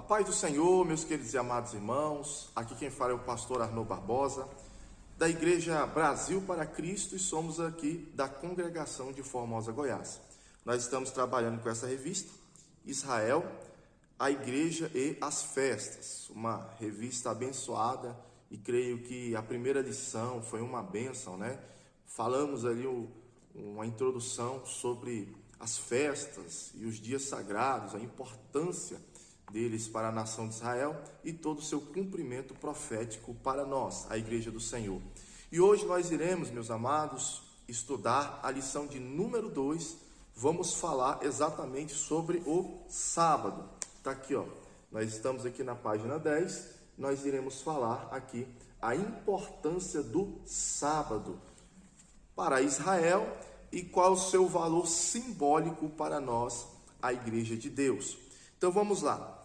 A paz do Senhor, meus queridos e amados irmãos, aqui quem fala é o pastor Arnaud Barbosa, da Igreja Brasil para Cristo, e somos aqui da congregação de Formosa, Goiás. Nós estamos trabalhando com essa revista, Israel, a Igreja e as Festas, uma revista abençoada, e creio que a primeira lição foi uma bênção, né? Falamos ali uma introdução sobre as festas e os dias sagrados, a importância deles para a nação de Israel e todo o seu cumprimento profético para nós, a Igreja do Senhor. E hoje nós iremos, meus amados, estudar a lição de número 2. Vamos falar exatamente sobre o sábado. Está aqui, ó. Nós estamos aqui na página 10. Nós iremos falar aqui a importância do sábado para Israel e qual o seu valor simbólico para nós, a Igreja de Deus. Então vamos lá.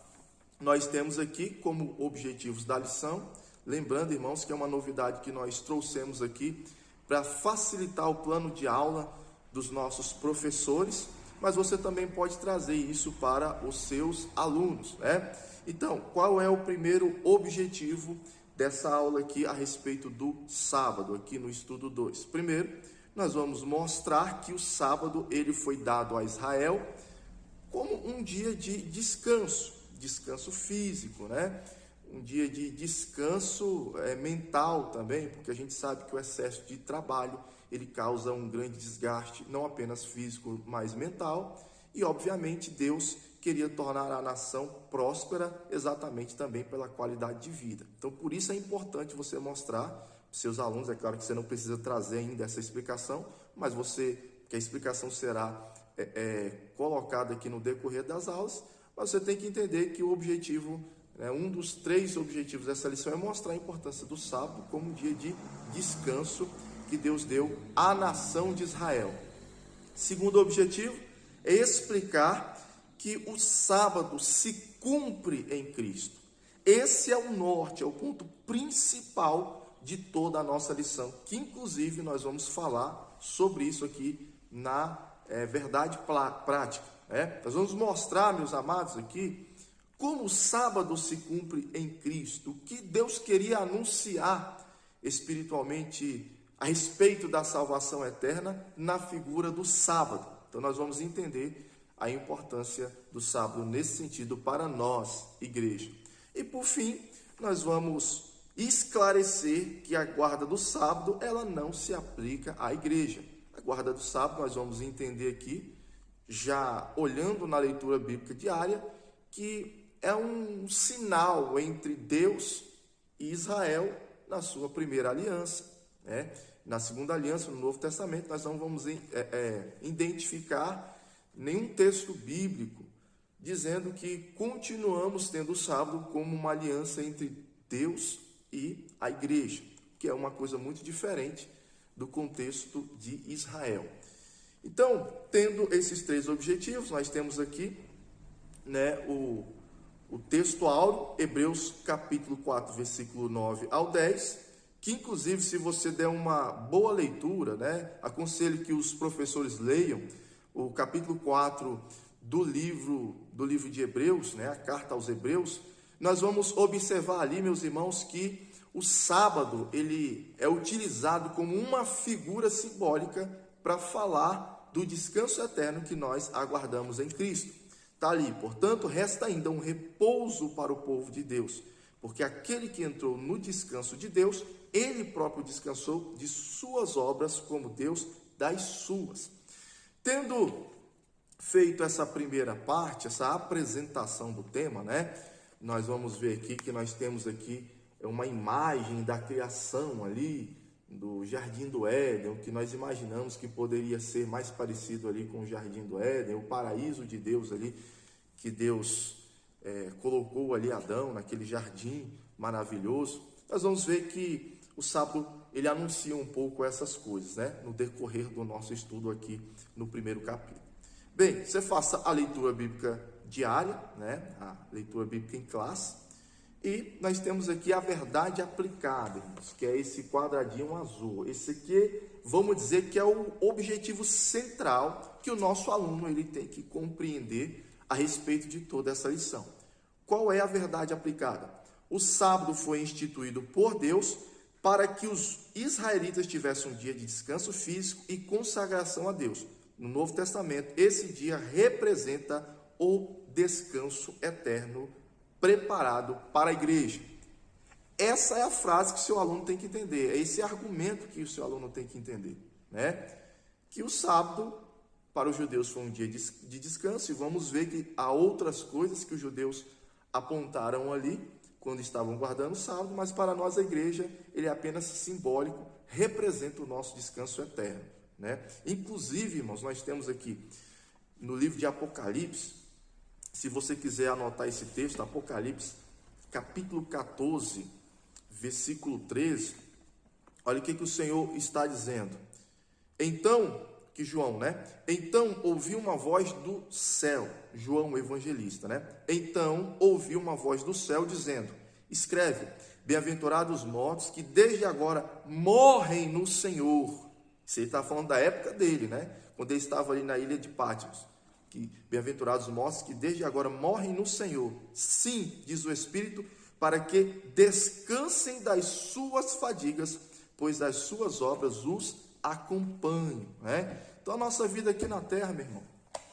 Nós temos aqui como objetivos da lição, lembrando, irmãos, que é uma novidade que nós trouxemos aqui para facilitar o plano de aula dos nossos professores, mas você também pode trazer isso para os seus alunos, né? Então, qual é o primeiro objetivo dessa aula aqui a respeito do sábado, aqui no estudo 2? Primeiro, nós vamos mostrar que o sábado ele foi dado a Israel como um dia de descanso físico, né? Um dia de descanso mental também, porque a gente sabe que o excesso de trabalho, ele causa um grande desgaste, não apenas físico, mas mental, e obviamente Deus queria tornar a nação próspera exatamente também pela qualidade de vida. Então, por isso é importante você mostrar para os seus alunos, é claro que você não precisa trazer ainda essa explicação, mas que a explicação será colocada aqui no decorrer das aulas, mas você tem que entender que o objetivo, um dos 3 objetivos dessa lição é mostrar a importância do sábado como um dia de descanso que Deus deu à nação de Israel. Segundo objetivo é explicar que o sábado se cumpre em Cristo. Esse é o norte, é o ponto principal de toda a nossa lição, que inclusive nós vamos falar sobre isso aqui na verdade prática. Nós vamos mostrar, meus amados, aqui como o sábado se cumpre em Cristo, o que Deus queria anunciar espiritualmente a respeito da salvação eterna na figura do sábado. Então nós vamos entender a importância do sábado nesse sentido para nós, igreja. E por fim, nós vamos esclarecer que a guarda do sábado, ela não se aplica à igreja. A guarda do sábado, nós vamos entender aqui, já olhando na leitura bíblica diária, que é um sinal entre Deus e Israel na sua primeira aliança, né? Na segunda aliança, no Novo Testamento, nós não vamos identificar nenhum texto bíblico dizendo que continuamos tendo o sábado como uma aliança entre Deus e a igreja, que é uma coisa muito diferente do contexto de Israel. Então, tendo esses 3 objetivos, nós temos aqui, o texto áureo, Hebreus capítulo 4, versículo 9 ao 10, que inclusive, se você der uma boa leitura, aconselho que os professores leiam o capítulo 4 do livro de Hebreus, a carta aos Hebreus. Nós vamos observar ali, meus irmãos, que o sábado ele é utilizado como uma figura simbólica para falar do descanso eterno que nós aguardamos em Cristo. Está ali, portanto, resta ainda um repouso para o povo de Deus, porque aquele que entrou no descanso de Deus, ele próprio descansou de suas obras, como Deus das suas. Tendo feito essa primeira parte, essa apresentação do tema, nós vamos ver aqui que nós temos aqui uma imagem da criação ali, do Jardim do Éden, o que nós imaginamos que poderia ser mais parecido ali com o Jardim do Éden, o paraíso de Deus ali, que Deus colocou ali Adão naquele jardim maravilhoso. Nós vamos ver que o sábado ele anuncia um pouco essas coisas, no decorrer do nosso estudo aqui no primeiro capítulo. Bem, você faça a leitura bíblica diária, a leitura bíblica em classe. E nós temos aqui a verdade aplicada, irmãos, que é esse quadradinho azul. Esse aqui, vamos dizer que é o objetivo central que o nosso aluno ele tem que compreender a respeito de toda essa lição. qual é a verdade aplicada? O sábado foi instituído por Deus para que os israelitas tivessem um dia de descanso físico e consagração a Deus. No Novo Testamento, esse dia representa o descanso eterno preparado para a igreja. Essa é a frase que o seu aluno tem que entender, é esse argumento que o seu aluno tem que entender, né? Que o sábado, para os judeus, foi um dia de descanso, e vamos ver que há outras coisas que os judeus apontaram ali, quando estavam guardando o sábado, mas para nós, a igreja, ele é apenas simbólico, representa o nosso descanso eterno, né? Inclusive, irmãos, nós temos aqui, no livro de Apocalipse, se você quiser anotar esse texto, Apocalipse, capítulo 14, versículo 13, olha o que o Senhor está dizendo. Então, que João, né? Então ouviu uma voz do céu, João o evangelista, né? Então ouviu uma voz do céu dizendo: escreve, bem-aventurados os mortos que desde agora morrem no Senhor. Isso ele está falando da época dele, né? Quando ele estava ali na ilha de Pátimos. Que bem-aventurados os mortos que desde agora morrem no Senhor. Sim, diz o Espírito, para que descansem das suas fadigas, pois as suas obras os acompanham, né? Então a nossa vida aqui na terra, meu irmão,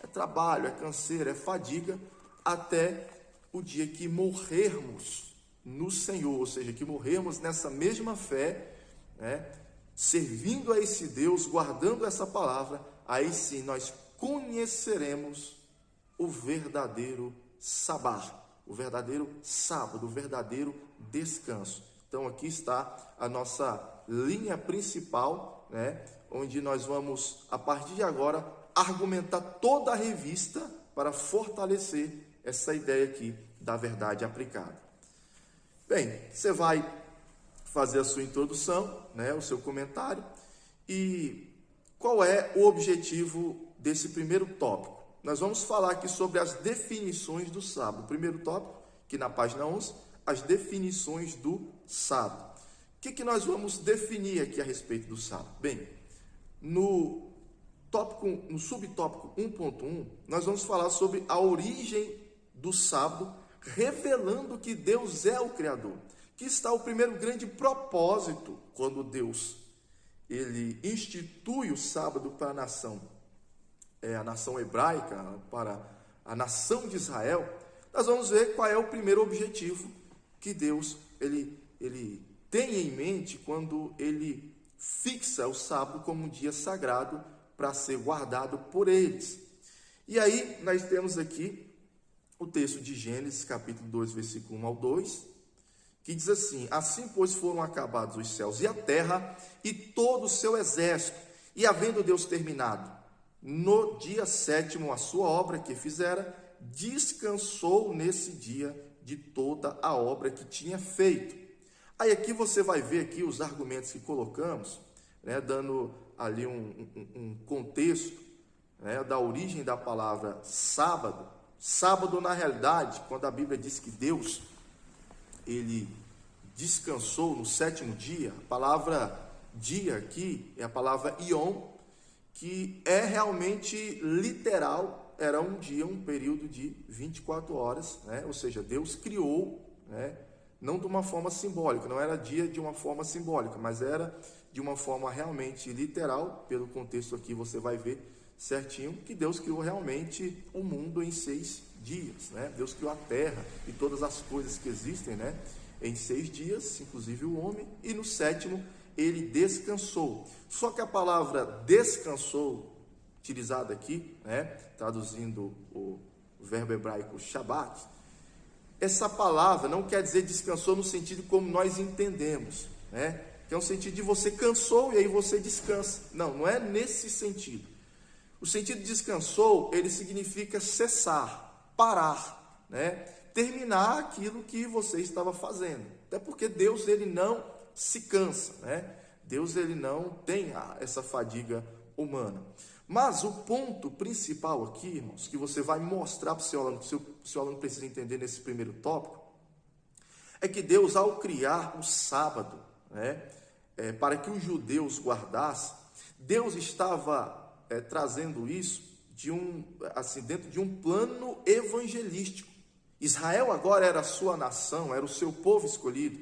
é trabalho, é canseira, é fadiga, até o dia que morrermos no Senhor, ou seja, que morrermos nessa mesma fé, né? Servindo a esse Deus, guardando essa palavra, aí sim nós conheceremos o verdadeiro sabá, o verdadeiro sábado, o verdadeiro descanso. Então aqui está a nossa linha principal, né, onde nós vamos, a partir de agora, argumentar toda a revista para fortalecer essa ideia aqui da verdade aplicada. Bem, você vai fazer a sua introdução, né, o seu comentário, e qual é o objetivo desse primeiro tópico? Nós vamos falar aqui sobre as definições do sábado. O primeiro tópico, que na página 11, as definições do sábado. O que nós vamos definir aqui a respeito do sábado? Bem, no subtópico 1.1, nós vamos falar sobre a origem do sábado, revelando que Deus é o Criador. Que está o primeiro grande propósito quando Deus ele institui o sábado para a nação hebraica, para a nação de Israel. Nós vamos ver qual é o primeiro objetivo que Deus ele tem em mente quando ele fixa o sábado como um dia sagrado para ser guardado por eles. E aí nós temos aqui o texto de Gênesis, capítulo 2, versículo 1 ao 2, que diz assim: assim, pois, foram acabados os céus e a terra e todo o seu exército, e havendo Deus terminado no dia sétimo a sua obra que fizera, descansou nesse dia de toda a obra que tinha feito. Aí aqui você vai ver aqui os argumentos que colocamos, né, dando ali um contexto, né, da origem da palavra sábado. Sábado, na realidade, quando a Bíblia diz que Deus ele descansou no sétimo dia, a palavra dia aqui é a palavra ion, que é realmente literal, era um dia, um período de 24 horas, né? Ou seja, Deus criou, né? Não de uma forma simbólica, não era dia de uma forma simbólica, mas era de uma forma realmente literal. Pelo contexto aqui você vai ver certinho que Deus criou realmente o mundo em 6 dias, né? Deus criou a terra e todas as coisas que existem, né, em 6 dias, inclusive o homem, e no sétimo ele descansou. Só que a palavra descansou, utilizada aqui, né, traduzindo o verbo hebraico Shabbat, essa palavra não quer dizer descansou no sentido como nós entendemos, né, que é um sentido de você cansou e aí você descansa. Não, não é nesse sentido. O sentido de descansou, ele significa cessar, parar, né, terminar aquilo que você estava fazendo. Até porque Deus ele não se cansa, né? Deus ele não tem essa fadiga humana. Mas o ponto principal aqui, irmãos, que você vai mostrar para o seu aluno, que o seu aluno precisa entender nesse primeiro tópico, é que Deus, ao criar o sábado, né, para que os judeus guardassem, Deus estava trazendo isso dentro de um plano evangelístico. Israel agora era a sua nação, era o seu povo escolhido.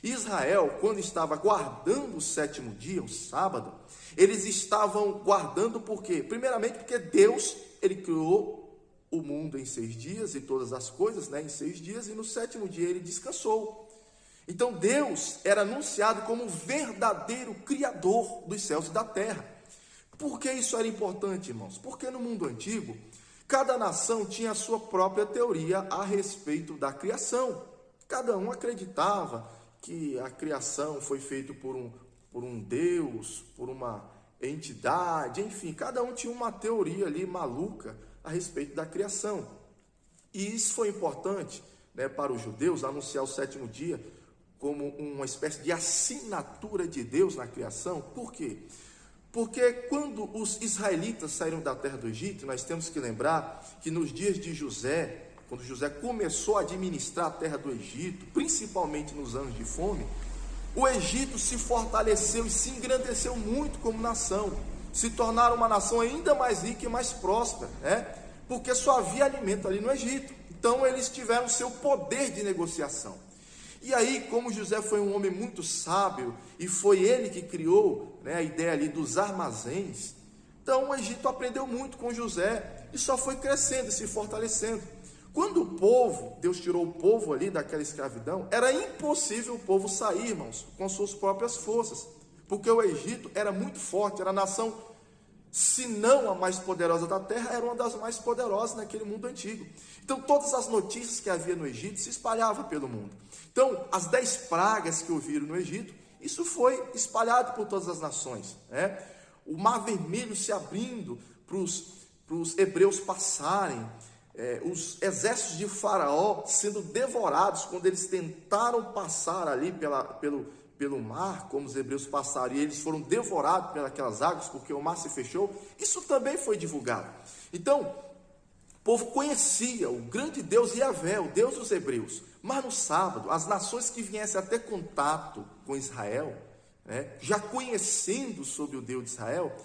Israel, quando estava guardando o sétimo dia, o sábado, eles estavam guardando por quê? Primeiramente porque Deus, ele criou o mundo em 6 dias e todas as coisas, em 6 dias, e no sétimo dia ele descansou. Então Deus era anunciado como o verdadeiro criador dos céus e da terra. Por que isso era importante, irmãos? Porque no mundo antigo, cada nação tinha a sua própria teoria a respeito da criação. Cada um acreditava que a criação foi feita por um Deus, por uma entidade, enfim, cada um tinha uma teoria ali maluca a respeito da criação. E isso foi importante, para os judeus anunciar o sétimo dia como uma espécie de assinatura de Deus na criação. Por quê? Porque quando os israelitas saíram da terra do Egito, nós temos que lembrar que nos dias de José, quando José começou a administrar a terra do Egito, principalmente nos anos de fome, o Egito se fortaleceu e se engrandeceu muito como nação, se tornaram uma nação ainda mais rica e mais próspera, porque só havia alimento ali no Egito. Então eles tiveram seu poder de negociação. E aí, como José foi um homem muito sábio, e foi ele que criou a ideia ali dos armazéns, então o Egito aprendeu muito com José, e só foi crescendo e se fortalecendo. Quando o povo, Deus tirou o povo ali daquela escravidão, era impossível o povo sair, irmãos, com suas próprias forças, porque o Egito era muito forte, era a nação, se não a mais poderosa da terra, era uma das mais poderosas naquele mundo antigo. Então todas as notícias que havia no Egito se espalhavam pelo mundo. Então as 10 pragas que ouviram no Egito, isso foi espalhado por todas as nações. O Mar Vermelho se abrindo para os hebreus passarem, os exércitos de Faraó sendo devorados quando eles tentaram passar ali pelo mar, como os hebreus passaram, e eles foram devorados pelas águas, porque o mar se fechou. Isso também foi divulgado. Então, o povo conhecia o grande Deus Yahvé, o Deus dos hebreus. Mas no sábado, as nações que viessem a ter contato com Israel, já conhecendo sobre o Deus de Israel,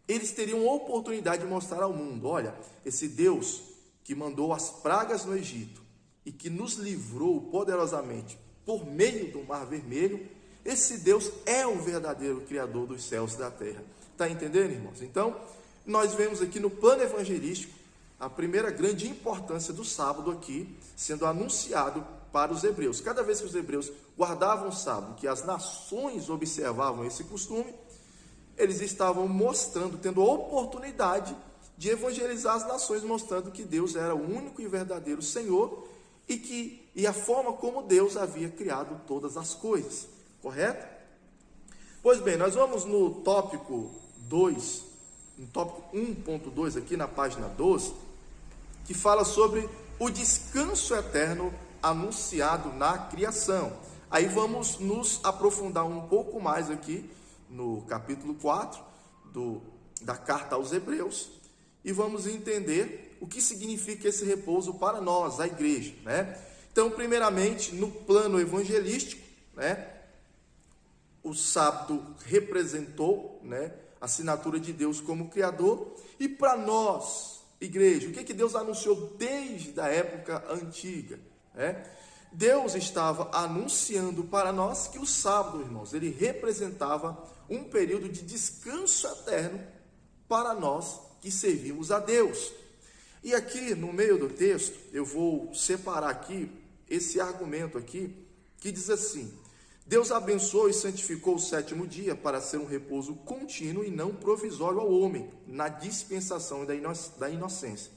eles teriam a oportunidade de mostrar ao mundo: olha, esse Deus que mandou as pragas no Egito e que nos livrou poderosamente por meio do Mar Vermelho, esse Deus é o verdadeiro Criador dos céus e da terra. Está entendendo, irmãos? Então, nós vemos aqui no plano evangelístico a primeira grande importância do sábado aqui, sendo anunciado para os hebreus. Cada vez que os hebreus guardavam o sábado, que as nações observavam esse costume, eles estavam mostrando, tendo a oportunidade de evangelizar as nações, mostrando que Deus era o único e verdadeiro Senhor e a forma como Deus havia criado todas as coisas. Correto? Pois bem, nós vamos no tópico 2, no tópico 1.2 aqui na página 12, que fala sobre o descanso eterno anunciado na criação. Aí vamos nos aprofundar um pouco mais aqui no capítulo 4 da carta aos Hebreus, e vamos entender o que significa esse repouso para nós, a igreja, Então, primeiramente, no plano evangelístico, o sábado representou, a assinatura de Deus como Criador. E para nós, igreja, o que Deus anunciou desde a época antiga? Deus estava anunciando para nós que o sábado, irmãos, ele representava um período de descanso eterno para nós que servimos a Deus. E aqui no meio do texto, eu vou separar aqui esse argumento aqui, que diz assim: Deus abençoou e santificou o sétimo dia para ser um repouso contínuo e não provisório ao homem, na dispensação da inocência.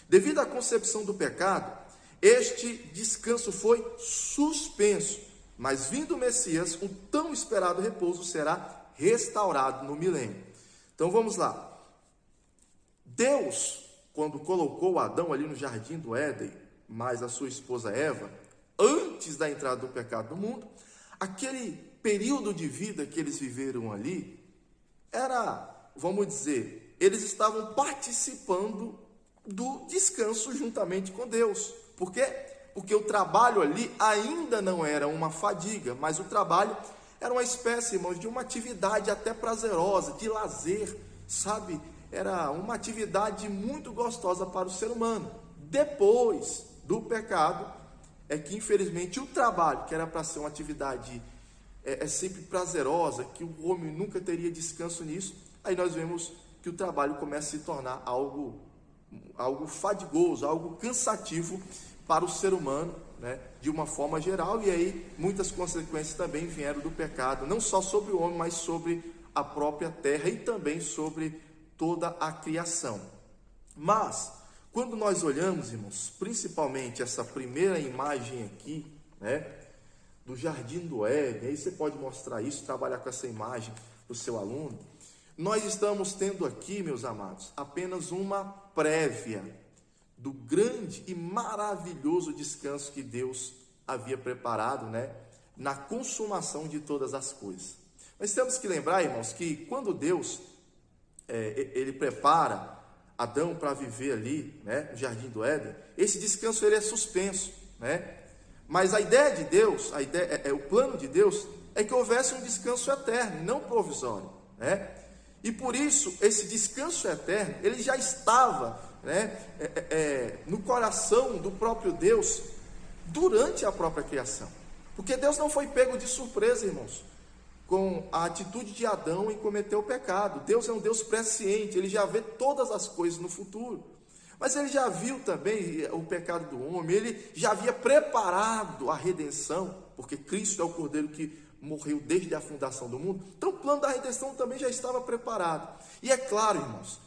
Devido à concepção do pecado, este descanso foi suspenso, mas vindo o Messias, o tão esperado repouso será restaurado no milênio. Então vamos lá. Deus, quando colocou Adão ali no jardim do Éden, mais a sua esposa Eva, antes da entrada do pecado no mundo, aquele período de vida que eles viveram ali, vamos dizer, eles estavam participando do descanso juntamente com Deus. Por quê? Porque o trabalho ali ainda não era uma fadiga, mas o trabalho era uma espécie, irmãos, de uma atividade até prazerosa, de lazer, sabe? Era uma atividade muito gostosa para o ser humano. Depois do pecado é que, infelizmente, o trabalho, que era para ser uma atividade sempre prazerosa, que o homem nunca teria descanso nisso, aí nós vemos que o trabalho começa a se tornar algo fadigoso, algo cansativo para o ser humano, né, de uma forma geral, e aí muitas consequências também vieram do pecado, não só sobre o homem, mas sobre a própria terra e também sobre toda a criação. Mas, quando nós olhamos, irmãos, principalmente essa primeira imagem aqui, né, do Jardim do Éden, aí você pode mostrar isso, trabalhar com essa imagem do seu aluno, nós estamos tendo aqui, meus amados, apenas uma prévia do grande e maravilhoso descanso que Deus havia preparado, né, na consumação de todas as coisas. Mas temos que lembrar, irmãos, que quando Deus ele prepara Adão para viver ali, né, no Jardim do Éden, esse descanso ele é suspenso, né? Mas a ideia de Deus, o plano de Deus é que houvesse um descanso eterno, não provisório, né? E por isso esse descanso eterno ele já estava, né, no coração do próprio Deus durante a própria criação, porque Deus não foi pego de surpresa, irmãos, com a atitude de Adão em cometer o pecado. Deus é um Deus presciente, ele já vê todas as coisas no futuro, mas ele já viu também o pecado do homem, ele já havia preparado a redenção, porque Cristo é o Cordeiro que morreu desde a fundação do mundo, então o plano da redenção também já estava preparado. E é claro, irmãos,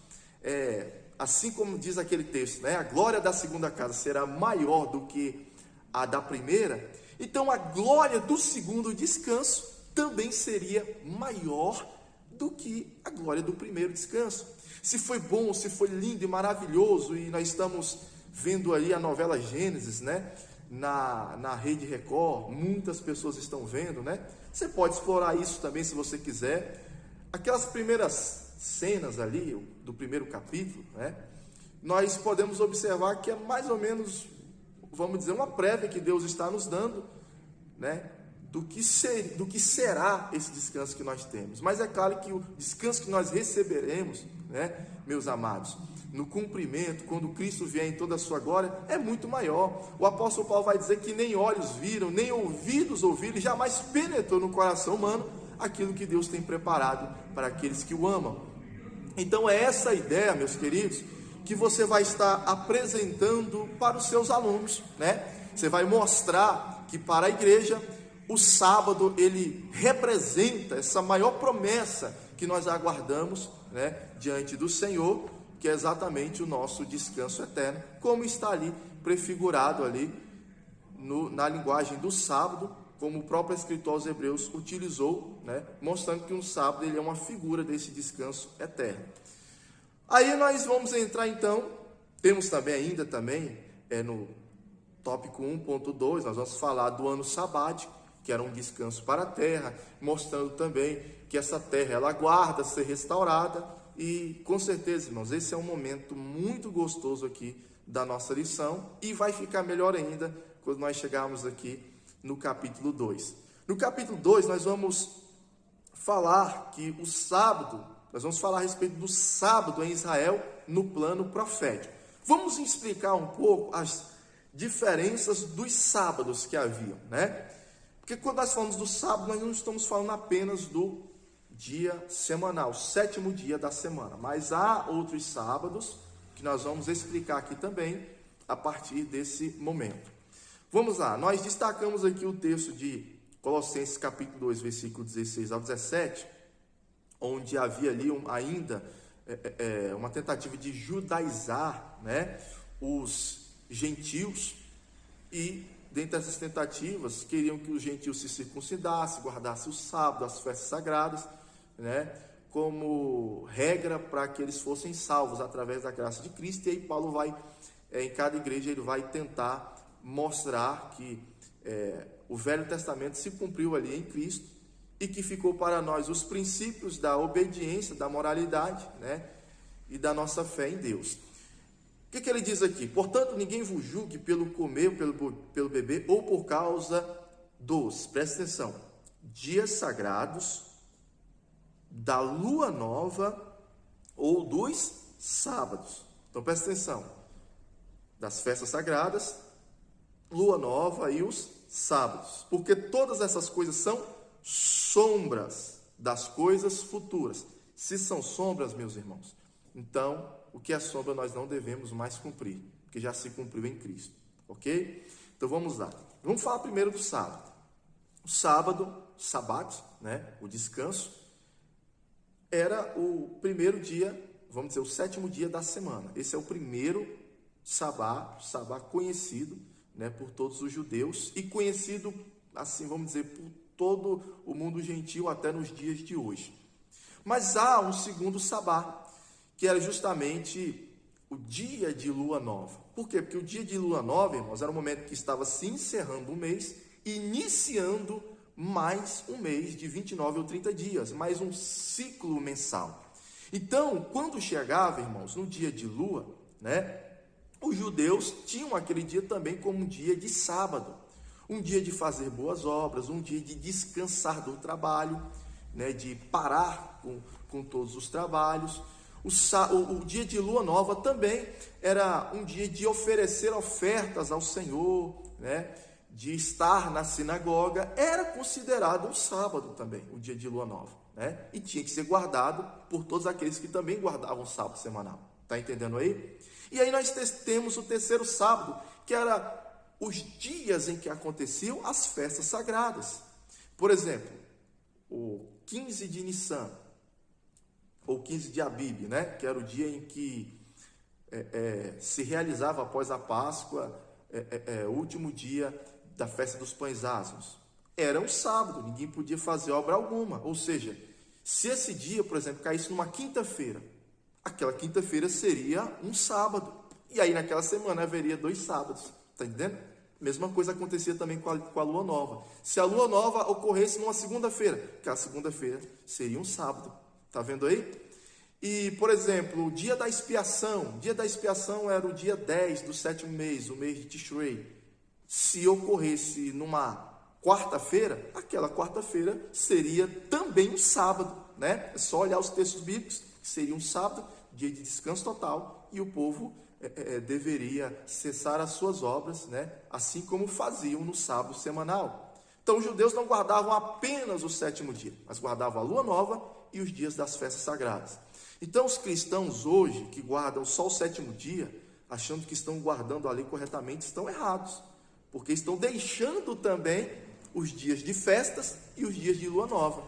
assim como diz aquele texto, né, a glória da segunda casa será maior do que a da primeira, então a glória do segundo descanso também seria maior do que a glória do primeiro descanso. Se foi bom, se foi lindo e maravilhoso, e nós estamos vendo ali a novela Gênesis, né, na Rede Record, muitas pessoas estão vendo, né, você pode explorar isso também se você quiser. Aquelas primeiras cenas ali, do primeiro capítulo, né, nós podemos observar que é mais ou menos, vamos dizer, uma prévia que Deus está nos dando, né, do que será esse descanso que nós temos. Mas é claro que o descanso que nós receberemos, né, meus amados, no cumprimento, quando Cristo vier em toda a sua glória, é muito maior. O apóstolo Paulo vai dizer que nem olhos viram, nem ouvidos ouviram, jamais penetrou no coração humano aquilo que Deus tem preparado para aqueles que o amam. Então é essa ideia, meus queridos, que você vai estar apresentando para os seus alunos, né? Você vai mostrar que para a igreja o sábado ele representa essa maior promessa que nós aguardamos, né, diante do Senhor, que é exatamente o nosso descanso eterno, como está ali prefigurado ali na linguagem do sábado, como o próprio escritor aos Hebreus utilizou, né, mostrando que um sábado ele é uma figura desse descanso eterno. Aí nós vamos entrar então, temos também no tópico 1.2, nós vamos falar do ano sabático, que era um descanso para a terra, mostrando também que essa terra ela aguarda ser restaurada. E com certeza, irmãos, esse é um momento muito gostoso aqui da nossa lição, e vai ficar melhor ainda quando nós chegarmos aqui no capítulo 2. No capítulo 2 nós vamos falar que o sábado, nós vamos falar a respeito do sábado em Israel no plano profético. Vamos explicar um pouco as diferenças dos sábados que haviam, né? Porque quando nós falamos do sábado, nós não estamos falando apenas do dia semanal, sétimo dia da semana, mas há outros sábados que nós vamos explicar aqui também a partir desse momento. Vamos lá, nós destacamos aqui o texto de Colossenses capítulo 2, versículo 16 ao 17, onde havia ali ainda uma tentativa de judaizar, né, os gentios, e dentre essas tentativas, queriam que os gentios se circuncidassem, guardassem o sábado, as festas sagradas, né, como regra para que eles fossem salvos através da graça de Cristo. E aí Paulo vai, em cada igreja, ele vai tentar mostrar que o Velho Testamento se cumpriu ali em Cristo, e que ficou para nós os princípios da obediência, da moralidade, né, e da nossa fé em Deus. O que ele diz aqui? Portanto, ninguém vos julgue pelo comer, pelo beber, ou por causa dos, presta atenção, dias sagrados, da lua nova, ou dos sábados. Então, presta atenção, das festas sagradas, lua nova e os sábados, porque todas essas coisas são sombras das coisas futuras. Se são sombras, meus irmãos, então o que é sombra nós não devemos mais cumprir, porque já se cumpriu em Cristo, ok? Então vamos lá. Vamos falar primeiro do sábado. O sábado, sabat, né, o descanso, era o primeiro dia, vamos dizer, o sétimo dia da semana. Esse é o primeiro sabá conhecido, né, por todos os judeus e conhecido, assim, vamos dizer, por todo o mundo gentil até nos dias de hoje. Mas há um segundo sabá, que era justamente o dia de lua nova. Por quê? Porque o dia de lua nova, irmãos, era o momento que estava se encerrando o mês, iniciando mais um mês de 29 ou 30 dias, mais um ciclo mensal. Então, quando chegava, irmãos, no dia de lua, né, os judeus tinham aquele dia também como um dia de sábado, um dia de fazer boas obras, um dia de descansar do trabalho, né, de parar com todos os trabalhos. O dia de lua nova também era um dia de oferecer ofertas ao Senhor, né? De estar na sinagoga. Era considerado um sábado também, o dia de lua nova, né? E tinha que ser guardado por todos aqueles que também guardavam o sábado semanal. Está entendendo aí? E aí nós temos o terceiro sábado, que era os dias em que aconteciam as festas sagradas. Por exemplo, o 15 de Nissan, ou 15 de Abib, né? Que era o dia em que se realizava após a Páscoa, o último dia da festa dos pães asmos. Era um sábado, ninguém podia fazer obra alguma. Ou seja, se esse dia, por exemplo, caísse numa quinta-feira, aquela quinta-feira seria um sábado. E aí naquela semana haveria 2 sábados. Está entendendo? Mesma coisa acontecia também com a lua nova. Se a lua nova ocorresse numa segunda-feira, aquela segunda-feira seria um sábado. Está vendo aí? E, por exemplo, o dia da expiação. O dia da expiação era o dia 10 do 7º mês, o mês de Tishrei. Se ocorresse numa quarta-feira, aquela quarta-feira seria também um sábado, né? É só olhar os textos bíblicos, que seria um sábado, dia de descanso total, e o povo deveria cessar as suas obras, né? Assim como faziam no sábado semanal. Então, os judeus não guardavam apenas o 7º dia, mas guardavam a lua nova e os dias das festas sagradas. Então, os cristãos hoje, que guardam só o 7º dia, achando que estão guardando a lei corretamente, estão errados, porque estão deixando também os dias de festas e os dias de lua nova.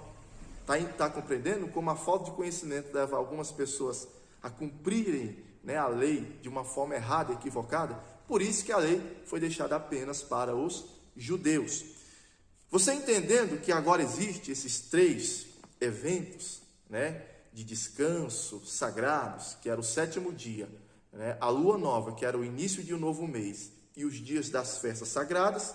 Está compreendendo como a falta de conhecimento leva algumas pessoas a cumprirem, né, a lei de uma forma errada, equivocada? Por isso que a lei foi deixada apenas para os judeus. Você entendendo que agora existe esses 3 eventos, né, de descanso sagrados, que era o 7º dia, né, a lua nova, que era o início de um novo mês, e os dias das festas sagradas,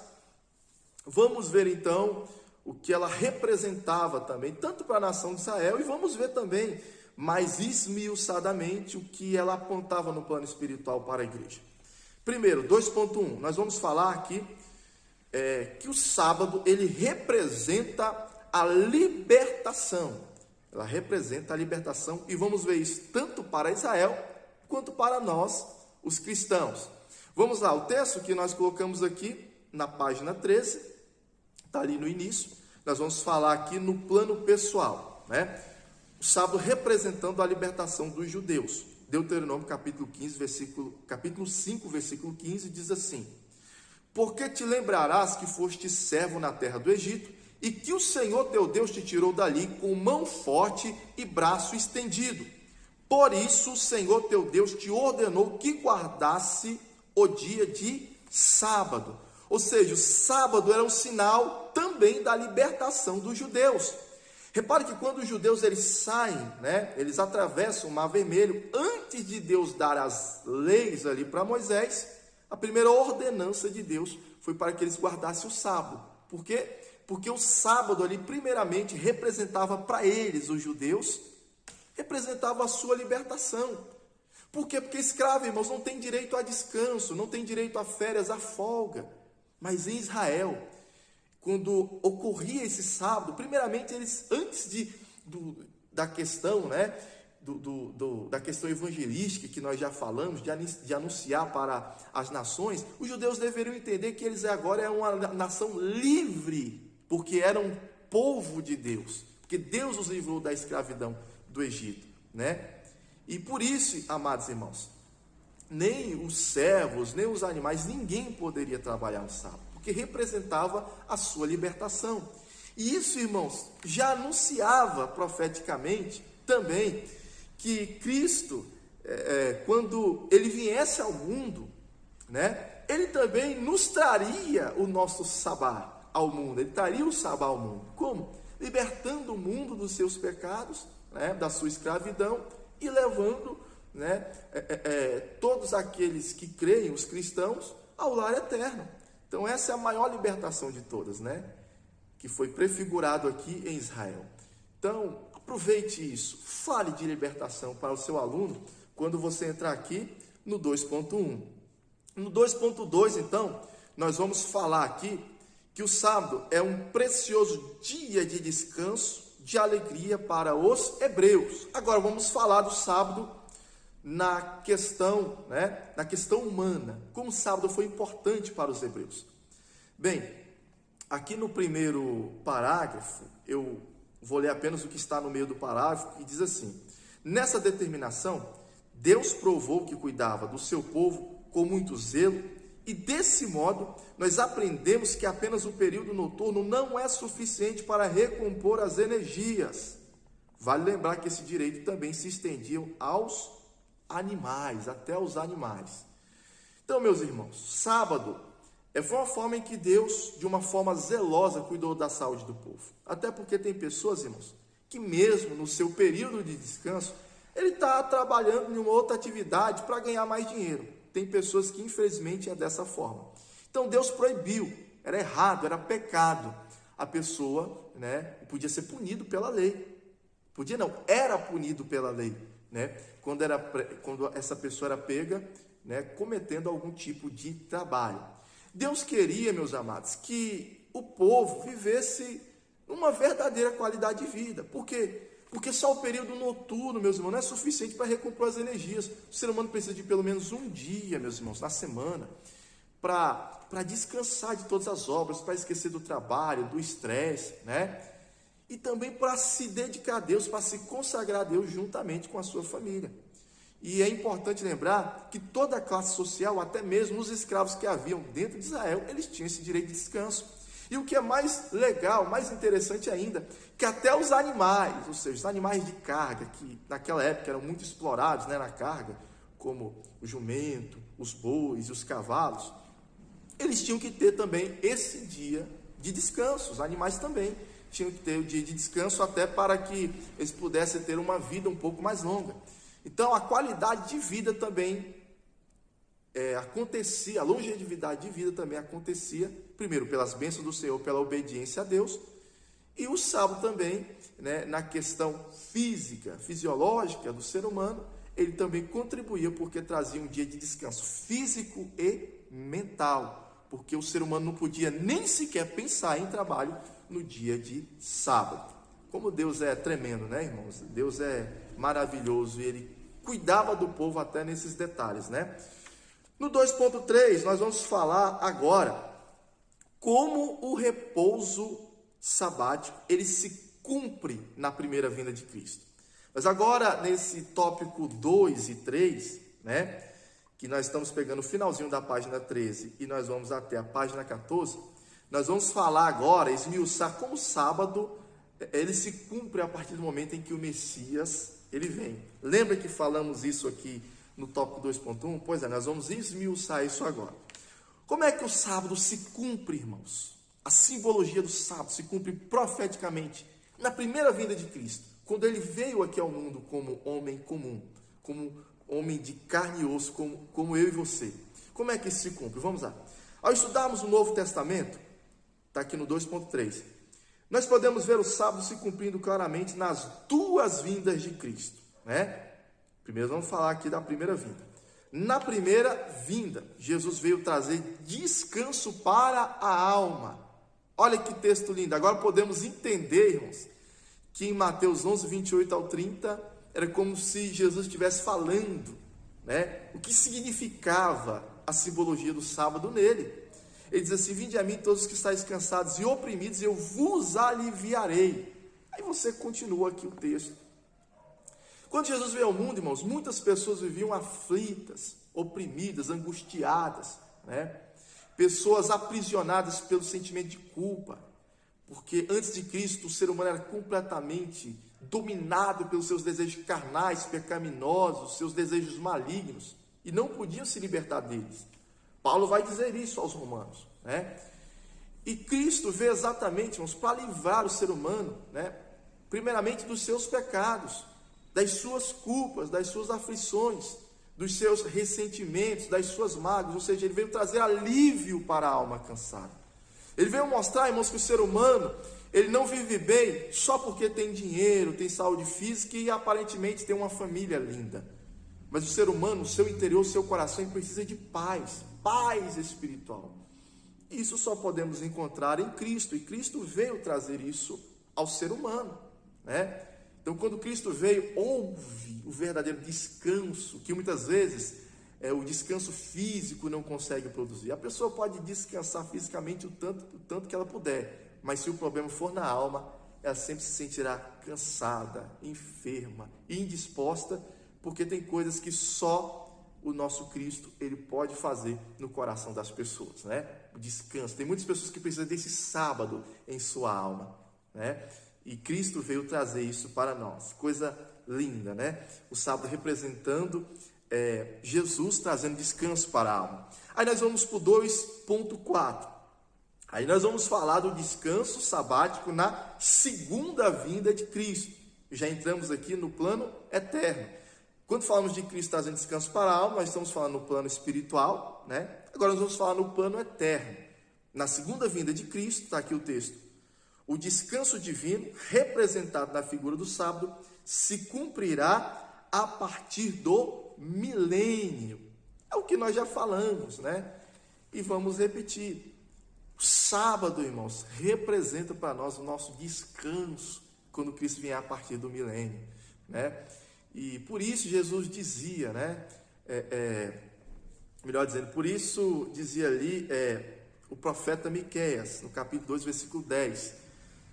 vamos ver então o que ela representava também, tanto para a nação de Israel, e vamos ver também mais esmiuçadamente o que ela apontava no plano espiritual para a igreja. Primeiro, 2.1, nós vamos falar aqui que o sábado, ele representa a libertação. Ela representa a libertação, e vamos ver isso tanto para Israel, quanto para nós, os cristãos. Vamos lá, o texto que nós colocamos aqui, na página 13, está ali no início. Nós vamos falar aqui no plano pessoal, né? O sábado representando a libertação dos judeus. Deuteronômio capítulo 5, versículo 15, diz assim: porque te lembrarás que foste servo na terra do Egito, e que o Senhor teu Deus te tirou dali com mão forte e braço estendido. Por isso o Senhor teu Deus te ordenou que guardasse o dia de sábado. Ou seja, o sábado era um sinal também da libertação dos judeus. Repare que quando os judeus eles saem, né, eles atravessam o Mar Vermelho, antes de Deus dar as leis ali para Moisés, a primeira ordenança de Deus foi para que eles guardassem o sábado. Por quê? Porque o sábado ali, primeiramente, representava para eles, os judeus, representava a sua libertação. Por quê? Porque escravo, irmãos, não tem direito a descanso, não tem direito a férias, a folga. Mas em Israel, quando ocorria esse sábado, primeiramente eles, antes da questão, né, da questão evangelística que nós já falamos, de anunciar para as nações, os judeus deveriam entender que eles agora é uma nação livre, porque eram povo de Deus, porque Deus os livrou da escravidão do Egito, né? E por isso, amados irmãos, nem os servos, nem os animais, ninguém poderia trabalhar no sábado, porque representava a sua libertação. E isso, irmãos, já anunciava profeticamente também que Cristo, quando ele viesse ao mundo, né, ele também nos traria o nosso sabá ao mundo, ele traria o sabá ao mundo. Como? Libertando o mundo dos seus pecados, né, da sua escravidão, e levando, né, todos aqueles que creem, os cristãos, ao lar eterno. Então essa é a maior libertação de todas, né, que foi prefigurado aqui em Israel. Então aproveite isso, fale de libertação para o seu aluno quando você entrar aqui no 2.1. No 2.2, então, nós vamos falar aqui que o sábado é um precioso dia de descanso, de alegria para os hebreus. Agora vamos falar do sábado na questão, né, na questão humana, como o sábado foi importante para os hebreus. Bem, aqui no primeiro parágrafo, eu vou ler apenas o que está no meio do parágrafo, que diz assim: nessa determinação, Deus provou que cuidava do seu povo com muito zelo, e desse modo, nós aprendemos que apenas o período noturno não é suficiente para recompor as energias. Vale lembrar que esse direito também se estendia aos animais, até aos animais. Então, meus irmãos, sábado foi uma forma em que Deus, de uma forma zelosa, cuidou da saúde do povo. Até porque tem pessoas, irmãos, que mesmo no seu período de descanso, ele está trabalhando em uma outra atividade para ganhar mais dinheiro. Tem pessoas que, infelizmente, é dessa forma. Então, Deus proibiu, era errado, era pecado. A pessoa, né, podia ser punido pela lei. Podia não, era punido pela lei, né, quando essa pessoa era pega, né, cometendo algum tipo de trabalho. Deus queria, meus amados, que o povo vivesse uma verdadeira qualidade de vida. Por quê? Porque só o período noturno, meus irmãos, não é suficiente para recompor as energias. O ser humano precisa de pelo menos um dia, meus irmãos, na semana, para descansar de todas as obras, para esquecer do trabalho, do estresse, né? E também para se dedicar a Deus, para se consagrar a Deus juntamente com a sua família. E é importante lembrar que toda a classe social, até mesmo os escravos que haviam dentro de Israel, eles tinham esse direito de descanso. E o que é mais legal, mais interessante ainda, que até os animais, ou seja, os animais de carga, que naquela época eram muito explorados, né, na carga, como o jumento, os bois e os cavalos, eles tinham que ter também esse dia de descanso. Os animais também tinham que ter o dia de descanso, até para que eles pudessem ter uma vida um pouco mais longa. Então, a qualidade de vida também acontecia, a longevidade de vida também acontecia, primeiro pelas bênçãos do Senhor, pela obediência a Deus, e o sábado também, né, na questão física, fisiológica do ser humano, ele também contribuía porque trazia um dia de descanso físico e mental, porque o ser humano não podia nem sequer pensar em trabalho no dia de sábado. Como Deus é tremendo, né, irmãos? Deus é maravilhoso e ele cuidava do povo até nesses detalhes, né? No 2.3, nós vamos falar agora como o repouso sabático, ele se cumpre na primeira vinda de Cristo. Mas agora, nesse tópico 2 e 3, né, que nós estamos pegando o finalzinho da página 13 e nós vamos até a página 14, nós vamos falar agora, esmiuçar como o sábado, ele se cumpre a partir do momento em que o Messias, ele vem. Lembra que falamos isso aqui no tópico 2.1? Pois é, nós vamos esmiuçar isso agora. Como é que o sábado se cumpre, irmãos? A simbologia do sábado se cumpre profeticamente na primeira vinda de Cristo, quando ele veio aqui ao mundo como homem comum, como homem de carne e osso, como eu e você. Como é que isso se cumpre? Vamos lá. Ao estudarmos o Novo Testamento, está aqui no 2.3, nós podemos ver o sábado se cumprindo claramente nas duas vindas de Cristo, né? Primeiro vamos falar aqui da primeira vinda. Na primeira vinda, Jesus veio trazer descanso para a alma. Olha que texto lindo. Agora podemos entender, irmãos, que em Mateus 11, 28 ao 30, Era como se Jesus estivesse falando, né, o que significava a simbologia do sábado nele. Ele diz assim: vinde a mim todos os que estáis cansados e oprimidos, eu vos aliviarei. Aí você continua aqui o texto. Quando Jesus veio ao mundo, irmãos, muitas pessoas viviam aflitas, oprimidas, angustiadas, né? Pessoas aprisionadas pelo sentimento de culpa, porque antes de Cristo o ser humano era completamente dominado pelos seus desejos carnais, pecaminosos, seus desejos malignos, e não podiam se libertar deles. Paulo vai dizer isso aos romanos, né? E Cristo veio exatamente, irmãos, para livrar o ser humano, né, primeiramente dos seus pecados, das suas culpas, das suas aflições, dos seus ressentimentos, das suas mágoas. Ou seja, ele veio trazer alívio para a alma cansada. Ele veio mostrar, irmãos, que o ser humano, ele não vive bem só porque tem dinheiro, tem saúde física e aparentemente tem uma família linda. Mas o ser humano, o seu interior, o seu coração, ele precisa de paz, paz espiritual. Isso só podemos encontrar em Cristo, e Cristo veio trazer isso ao ser humano, né? Então, quando Cristo veio, houve o verdadeiro descanso, que muitas vezes o descanso físico não consegue produzir. A pessoa pode descansar fisicamente o tanto que ela puder, mas se o problema for na alma, ela sempre se sentirá cansada, enferma, indisposta, porque tem coisas que só o nosso Cristo, ele pode fazer no coração das pessoas, né? O descanso. Tem muitas pessoas que precisam desse sábado em sua alma, né? E Cristo veio trazer isso para nós. Coisa linda, né? O sábado representando Jesus trazendo descanso para a alma. Aí nós vamos para o 2.4. Aí nós vamos falar do descanso sabático na segunda vinda de Cristo. Já entramos aqui no plano eterno. Quando falamos de Cristo trazendo descanso para a alma, nós estamos falando no plano espiritual, né? Agora nós vamos falar no plano eterno. Na segunda vinda de Cristo, está aqui o texto. O descanso divino, representado na figura do sábado, se cumprirá a partir do milênio. É o que nós já falamos, né? E vamos repetir. O sábado, irmãos, representa para nós o nosso descanso quando Cristo vier a partir do milênio, né? E por isso Jesus dizia, né? Melhor dizendo, por isso dizia ali o profeta Miqueias, no capítulo 2, versículo 10,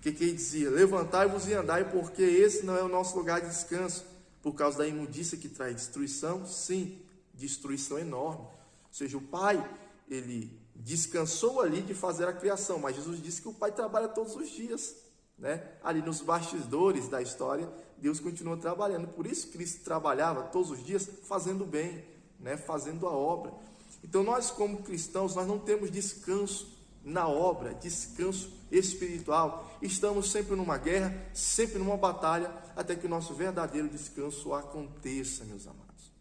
que ele dizia: levantai-vos e andai, porque esse não é o nosso lugar de descanso, por causa da imundícia que traz destruição, sim, destruição enorme. Ou seja, o Pai, ele descansou ali de fazer a criação, mas Jesus disse que o Pai trabalha todos os dias, né? Ali nos bastidores da história, Deus continua trabalhando. Por isso Cristo trabalhava todos os dias fazendo bem, né? Fazendo a obra. Então nós, como cristãos, nós não temos descanso na obra, descanso espiritual. Estamos sempre numa guerra, sempre numa batalha, até que o nosso verdadeiro descanso aconteça, meus amados.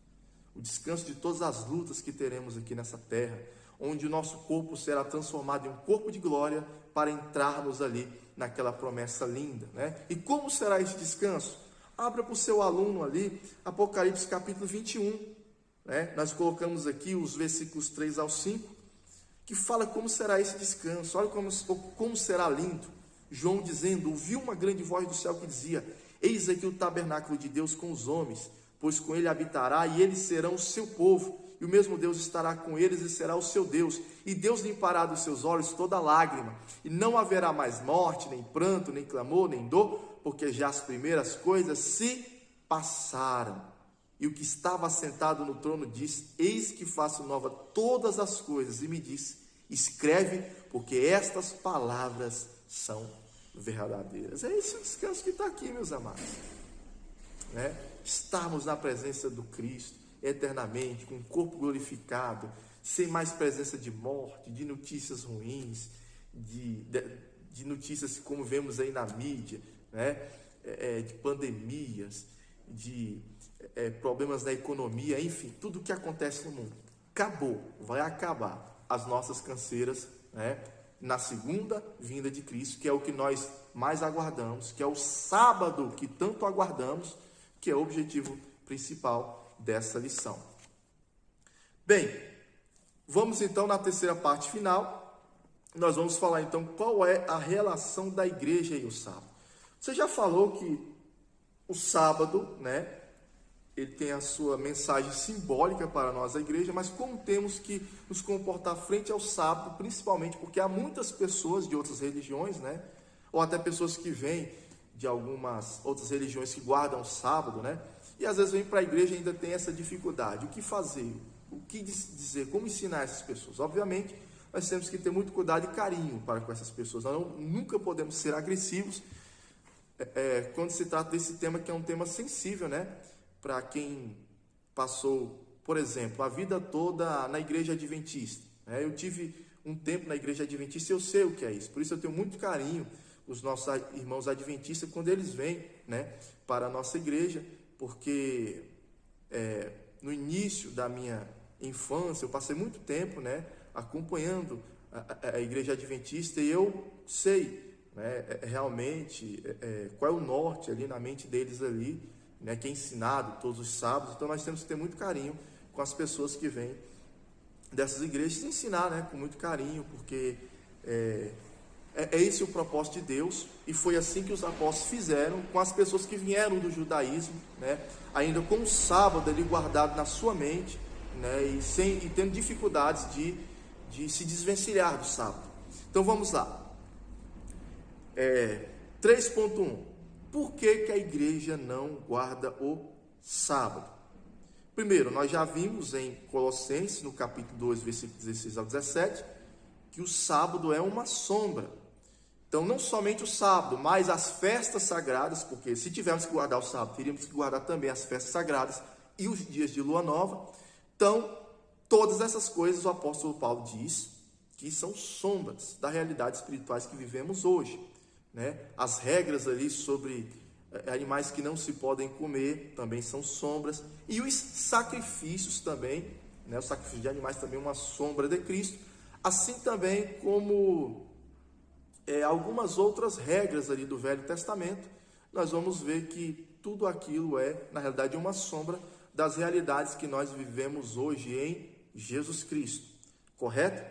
O descanso de todas as lutas que teremos aqui nessa terra, onde o nosso corpo será transformado em um corpo de glória para entrarmos ali naquela promessa linda, né? E como será esse descanso? Abra para o seu aluno ali, Apocalipse capítulo 21, né? Nós colocamos aqui os versículos 3 ao 5, que fala como será esse descanso. Olha como será lindo. João dizendo: ouvi uma grande voz do céu que dizia: eis aqui o tabernáculo de Deus com os homens, pois com ele habitará, e eles serão o seu povo, e o mesmo Deus estará com eles e será o seu Deus, e Deus limpará dos seus olhos toda lágrima, e não haverá mais morte, nem pranto, nem clamor, nem dor, porque já as primeiras coisas se passaram. E o que estava sentado no trono disse: eis que faço nova todas as coisas, e me disse: escreve, porque estas palavras são verdadeiras. É esse o descanso que está aqui, meus amados, né? Estarmos na presença do Cristo eternamente, com o corpo glorificado, sem mais presença de morte, de notícias ruins, de notícias como vemos aí na mídia, né? De pandemias, de problemas na economia, enfim, tudo o que acontece no mundo. Acabou, vai acabar as nossas canseiras, né? Na segunda vinda de Cristo, que é o que nós mais aguardamos, que é o sábado que tanto aguardamos, que é o objetivo principal dessa lição. Bem, vamos então na terceira parte final. Nós vamos falar então qual é a relação da igreja e o sábado. Você já falou que o sábado, né, ele tem a sua mensagem simbólica para nós, a igreja, mas como temos que nos comportar frente ao sábado, principalmente porque há muitas pessoas de outras religiões, né? Ou até pessoas que vêm de algumas outras religiões que guardam o sábado, né? E às vezes vem para a igreja e ainda tem essa dificuldade. O que fazer? O que dizer? Como ensinar essas pessoas? Obviamente, nós temos que ter muito cuidado e carinho para com essas pessoas. Nós nunca podemos ser agressivos quando se trata desse tema, que é um tema sensível, né? Para quem passou, por exemplo, a vida toda na igreja adventista, né? Eu tive um tempo na igreja adventista e eu sei o que é isso. Por isso eu tenho muito carinho os nossos irmãos adventistas quando eles vêm, né, para a nossa igreja, porque no início da minha infância eu passei muito tempo, né, acompanhando a igreja adventista, e eu sei, né, realmente qual é o norte ali na mente deles ali, né, que é ensinado todos os sábados. Então nós temos que ter muito carinho com as pessoas que vêm dessas igrejas, e ensinar, né, com muito carinho, porque é esse o propósito de Deus, e foi assim que os apóstolos fizeram com as pessoas que vieram do judaísmo, né, ainda com o sábado ali guardado na sua mente, né, e tendo dificuldades de se desvencilhar do sábado. Então vamos lá. 3.1. Por que a igreja não guarda o sábado? Primeiro, nós já vimos em Colossenses, no capítulo 2, versículo 16 ao 17, que o sábado é uma sombra. Então, não somente o sábado, mas as festas sagradas, porque se tivermos que guardar o sábado, teríamos que guardar também as festas sagradas e os dias de lua nova. Então, todas essas coisas o apóstolo Paulo diz que são sombras da realidade espirituais que vivemos hoje, né? As regras ali sobre animais que não se podem comer também são sombras, e os sacrifícios também, né? O sacrifício de animais também é uma sombra de Cristo, assim também como algumas outras regras ali do Velho Testamento. Nós vamos ver que tudo aquilo na realidade, uma sombra das realidades que nós vivemos hoje em Jesus Cristo, correto?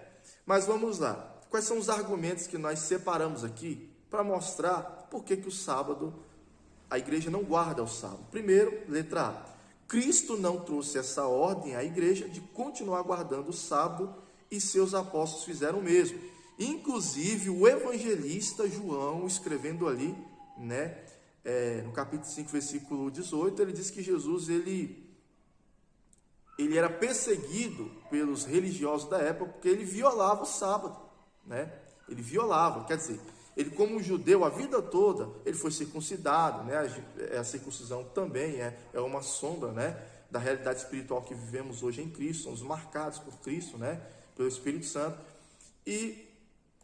Mas vamos lá, quais são os argumentos que nós separamos aqui para mostrar por que o sábado, a igreja não guarda o sábado? Primeiro, letra A, Cristo não trouxe essa ordem à igreja de continuar guardando o sábado, e seus apóstolos fizeram o mesmo. Inclusive, o evangelista João, escrevendo ali, né, no capítulo 5, versículo 18, ele diz que Jesus, ele era perseguido pelos religiosos da época, porque ele violava o sábado, né? Ele violava, quer dizer, ele como judeu a vida toda, ele foi circuncidado, né? A circuncisão também é uma sombra, né, da realidade espiritual que vivemos hoje em Cristo, somos marcados por Cristo, né, pelo Espírito Santo, e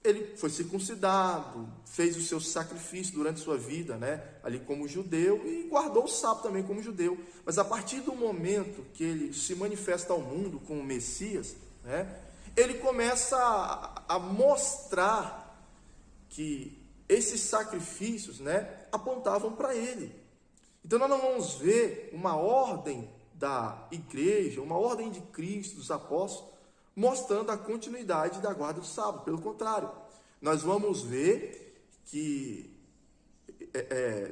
ele foi circuncidado, fez o seu sacrifício durante sua vida, né, ali como judeu, e guardou o sábado também como judeu. Mas a partir do momento que ele se manifesta ao mundo como Messias, né, ele começa a mostrar que esses sacrifícios, né, apontavam para ele. Então nós não vamos ver uma ordem da igreja, uma ordem de Cristo, dos apóstolos, mostrando a continuidade da guarda do sábado. Pelo contrário, nós vamos ver que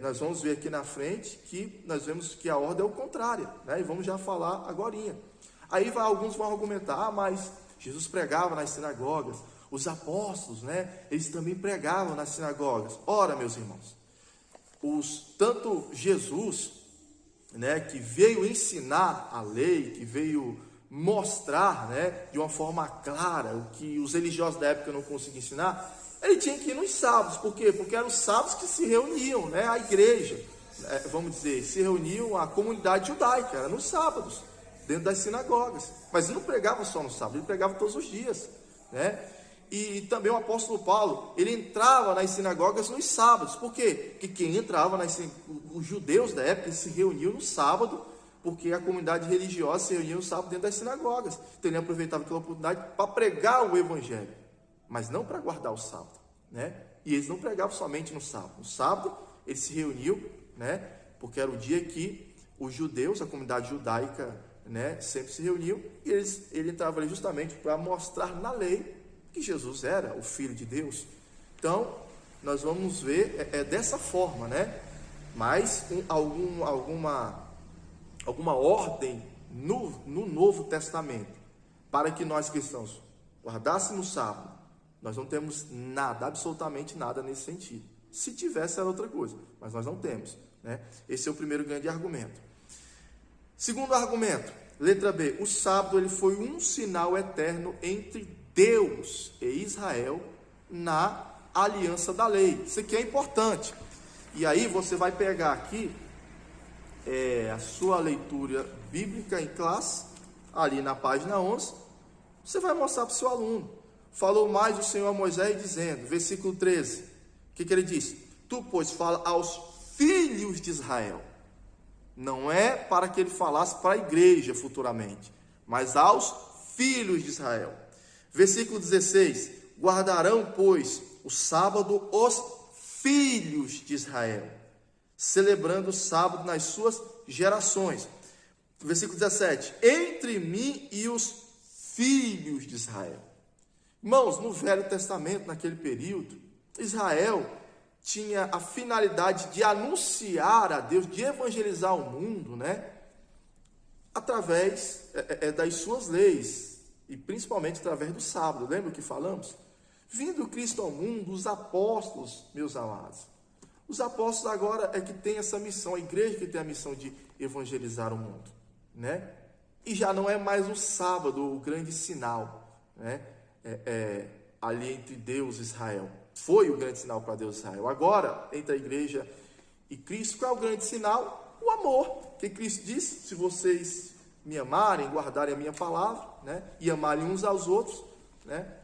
nós vamos ver aqui na frente que nós vemos que a ordem é o contrário, né? E vamos já falar agorinha. Aí alguns vão argumentar, mas Jesus pregava nas sinagogas, os apóstolos, né, eles também pregavam nas sinagogas. Ora, meus irmãos, tanto Jesus, né, que veio ensinar a lei, que veio mostrar, né, de uma forma clara o que os religiosos da época não conseguiam ensinar, ele tinha que ir nos sábados. Por quê? Porque eram os sábados que se reuniam, né, a igreja, vamos dizer, se reuniam a comunidade judaica, era nos sábados, dentro das sinagogas. Mas ele não pregava só no sábado, ele pregava todos os dias, né? E também o apóstolo Paulo, ele entrava nas sinagogas nos sábados. Por quê? Porque quem entrava os judeus da época se reuniam no sábado, porque a comunidade religiosa se reunia no sábado dentro das sinagogas. Então ele aproveitava aquela oportunidade para pregar o evangelho, mas não para guardar o sábado, né? E eles não pregavam somente no sábado. No sábado eles se reuniam, né, porque era o dia que os judeus, a comunidade judaica, né, sempre se reuniam, e ele entrava ali justamente para mostrar na lei que Jesus era o Filho de Deus. Então nós vamos ver dessa forma, né? Mas alguma alguma ordem no Novo Testamento para que nós cristãos guardássemos o sábado, nós não temos nada, absolutamente nada nesse sentido. Se tivesse, era outra coisa, mas nós não temos, né? Esse é o primeiro grande argumento. Segundo argumento, letra B, o sábado ele foi um sinal eterno entre Deus e Israel na aliança da lei. Isso aqui é importante. E aí você vai pegar aqui a sua leitura bíblica em classe, ali na página 11, você vai mostrar para o seu aluno. Falou mais o Senhor a Moisés dizendo, versículo 13, o que ele disse? Tu, pois, fala aos filhos de Israel. Não é para que ele falasse para a igreja futuramente, mas aos filhos de Israel. Versículo 16, guardarão, pois, o sábado os filhos de Israel, celebrando o sábado nas suas gerações. Versículo 17, entre mim e os filhos de Israel. Irmãos, no Velho Testamento, naquele período, Israel tinha a finalidade de anunciar a Deus, de evangelizar o mundo, né? Através das suas leis, e principalmente através do sábado. Lembra o que falamos? Vindo Cristo ao mundo, os apóstolos, meus amados, os apóstolos agora é que tem essa missão, a igreja que tem a missão de evangelizar o mundo, né? E já não é mais o sábado o grande sinal, né? Ali entre Deus e Israel. Foi o grande sinal para Deus e Israel. Agora, entre a igreja e Cristo, qual é o grande sinal? O amor. Que Cristo disse, se vocês me amarem, guardarem a minha palavra, né? E amarem uns aos outros, né?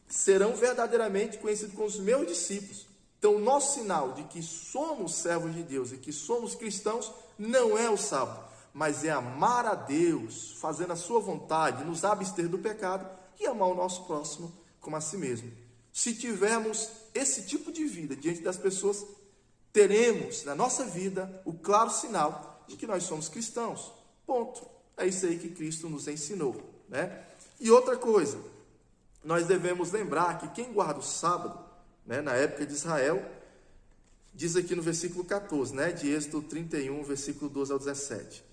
Serão verdadeiramente conhecidos como os meus discípulos. Então, o nosso sinal de que somos servos de Deus e que somos cristãos não é o sábado, mas é amar a Deus, fazendo a sua vontade, nos abster do pecado e amar o nosso próximo como a si mesmo. Se tivermos esse tipo de vida diante das pessoas, teremos na nossa vida o claro sinal de que nós somos cristãos. Ponto. É isso aí que Cristo nos ensinou, né? E outra coisa, nós devemos lembrar que quem guarda o sábado, né, na época de Israel, diz aqui no versículo 14, né, de Êxodo 31, versículo 12 ao 17.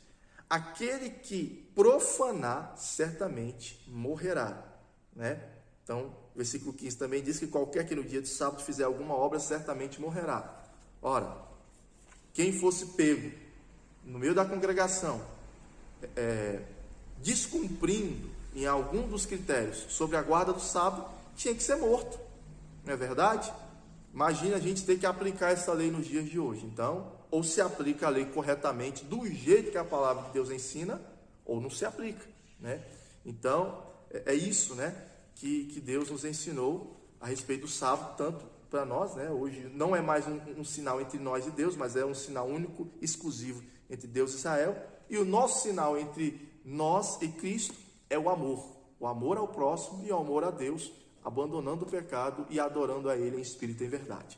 Aquele que profanar, certamente morrerá, né? Então, versículo 15 também diz que qualquer que no dia de sábado fizer alguma obra, certamente morrerá. Ora, quem fosse pego no meio da congregação, descumprindo em algum dos critérios sobre a guarda do sábado, tinha que ser morto, não é verdade? Imagina a gente ter que aplicar essa lei nos dias de hoje. Então, ou se aplica a lei corretamente, do jeito que a palavra de Deus ensina, ou não se aplica, né? Então, é isso, né, que Deus nos ensinou a respeito do sábado, tanto para nós, né? Hoje não é mais um sinal entre nós e Deus, mas é um sinal único, exclusivo entre Deus e Israel. E o nosso sinal entre nós e Cristo é o amor ao próximo e o amor a Deus, abandonando o pecado e adorando a Ele em espírito e em verdade.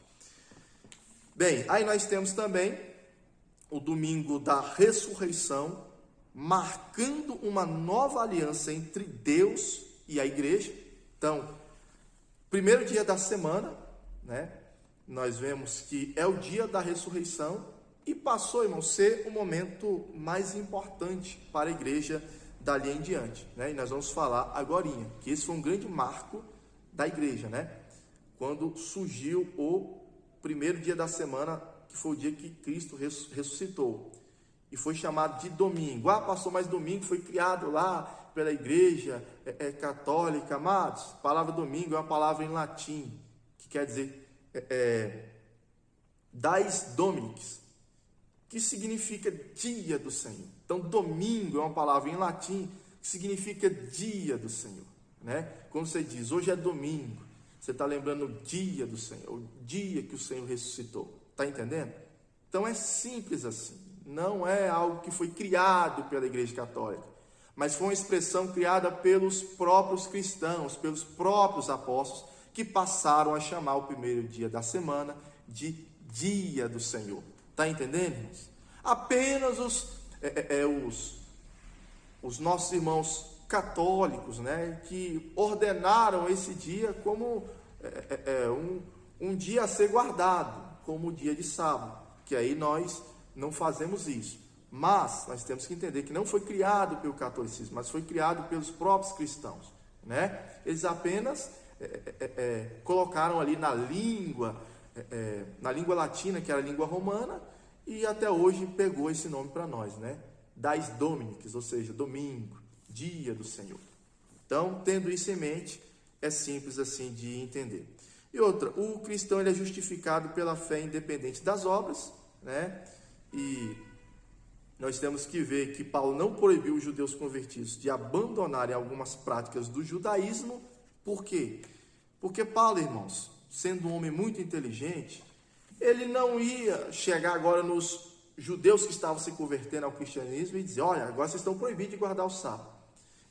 Bem, aí nós temos também o domingo da ressurreição, marcando uma nova aliança entre Deus e a igreja. Então, primeiro dia da semana, né, nós vemos que é o dia da ressurreição e passou, irmão, a ser o momento mais importante para a igreja dali em diante, né? E nós vamos falar agorinha, que esse foi um grande marco da igreja, né? Quando surgiu o primeiro dia da semana, que foi o dia que Cristo ressuscitou, e foi chamado de domingo. Ah, pastor, mas domingo foi criado lá pela igreja católica. Amados, a palavra domingo é uma palavra em latim, que quer dizer Dies Dominix, que significa dia do Senhor. Então, domingo é uma palavra em latim que significa dia do Senhor, né? Quando você diz, hoje é domingo, você está lembrando o dia do Senhor, o dia que o Senhor ressuscitou. Está entendendo? Então, é simples assim. Não é algo que foi criado pela Igreja Católica, mas foi uma expressão criada pelos próprios cristãos, pelos próprios apóstolos, que passaram a chamar o primeiro dia da semana de dia do Senhor. Está entendendo, irmãos? Apenas os nossos irmãos católicos, né, que ordenaram esse dia como um dia a ser guardado, como o dia de sábado, que aí nós não fazemos isso. Mas nós temos que entender que não foi criado pelo catolicismo, mas foi criado pelos próprios cristãos, né? Eles apenas colocaram ali na língua latina, que era a língua romana, e até hoje pegou esse nome para nós, né? Das Dominics, ou seja, domingo, dia do Senhor. Então, tendo isso em mente, é simples assim de entender. E outra, o cristão ele é justificado pela fé independente das obras, né? E nós temos que ver que Paulo não proibiu os judeus convertidos de abandonarem algumas práticas do judaísmo. Por quê? Porque Paulo, irmãos, sendo um homem muito inteligente, ele não ia chegar agora nos judeus que estavam se convertendo ao cristianismo e dizer: olha, agora vocês estão proibidos de guardar o sábado.